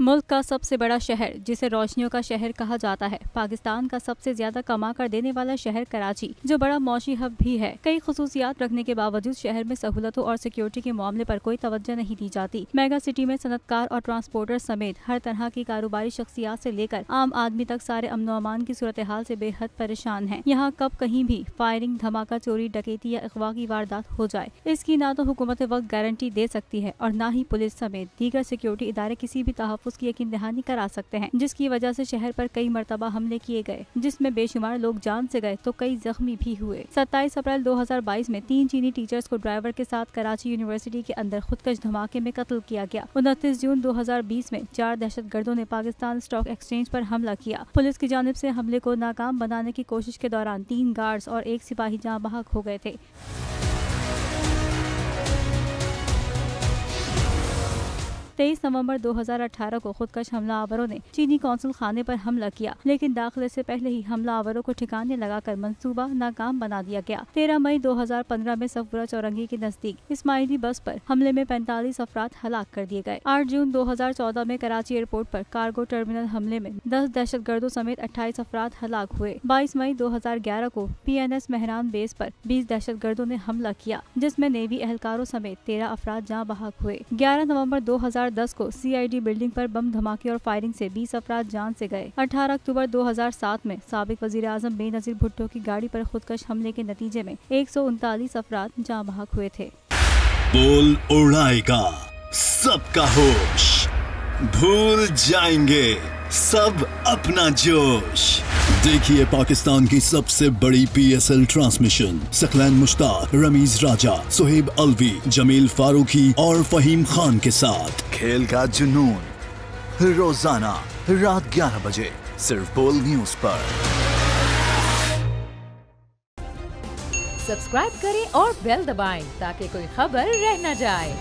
मुल्क का सबसे बड़ा शहर, जिसे रोशनियों का शहर कहा जाता है, पाकिस्तान का सबसे ज्यादा कमा कर देने वाला शहर कराची, जो बड़ा मौशी हब भी है। कई खसूसियात रखने के बावजूद शहर में सहूलतों और सिक्योरिटी के मामले पर कोई तवज्जो नहीं दी जाती। मेगा सिटी में सनतकार और ट्रांसपोर्टर समेत हर तरह की कारोबारी शख्सियात से लेकर आम आदमी तक सारे अमनो अमान की सूरत हाल से बेहद परेशान है। यहाँ कब कहीं भी फायरिंग, धमाका, चोरी, डकैती या अगवा की वारदात हो जाए, इसकी ना तो हुकूमत वक्त गारंटी दे सकती है और न ही पुलिस समेत दीगर सिक्योरिटी इदारे किसी भी तहफ़्फ़ुज़ की यकीन दहानी करा सकते हैं, जिसकी वजह से शहर पर कई मरतबा हमले किए गए, जिसमें बेशुमार लोग जान से गए तो कई जख्मी भी हुए। 27 अप्रैल 2022 में 3 चीनी टीचर्स को ड्राइवर के साथ कराची यूनिवर्सिटी के अंदर खुदकश धमाके में कत्ल किया गया। 29 जून 2020 में 4 दहशतगर्दों ने पाकिस्तान स्टॉक एक्सचेंज पर हमला किया। पुलिस की जानिब से हमले को नाकाम बनाने की कोशिश के दौरान 3 गार्ड्स और 1 सिपाही जाँ बहक हो गए थे। 23 नवंबर 2018 को खुदकश हमलावरों ने चीनी कौंसल खाने पर हमला किया, लेकिन दाखिले से पहले ही हमलावरों को ठिकाने लगाकर मंसूबा नाकाम बना दिया गया। 13 मई 2015 में सफुरा चौरंगी के नजदीक इस्माइली बस पर हमले में 45 अफराद हलाक कर दिए गए। 8 जून 2014 में कराची एयरपोर्ट पर कार्गो टर्मिनल हमले में 10 दहशतगर्दों समेत 28 अफराद हलाक हुए। 22 मई 2011 को PNS मेहरान बेस पर 20 दहशतगर्दों ने हमला किया, जिसमें नेवी एहलकारों समेत 13 अफराद जाँ बहक हुए। 11 नवंबर 2010 को CID बिल्डिंग पर बम धमाके और फायरिंग से 20 अफराद जान से गए। 18 अक्टूबर 2007 में साबिक वजीर आजम बेनजीर भुट्टो की गाड़ी पर खुदकश हमले के नतीजे में 139 अफराद जाँ बहक हुए थे। बोल उड़ाएगा सबका होश, भूल जाएंगे सब अपना जोश। देखिए पाकिस्तान की सबसे बड़ी PSL ट्रांसमिशन सकलैन मुश्ताक, रमीज राजा, सुहेब अलवी, जमील फारूकी और फहीम खान के साथ खेल का जुनून रोजाना रात 11 बजे सिर्फ बोल न्यूज पर। सब्सक्राइब करें और बेल दबाएं ताकि कोई खबर रह न जाए।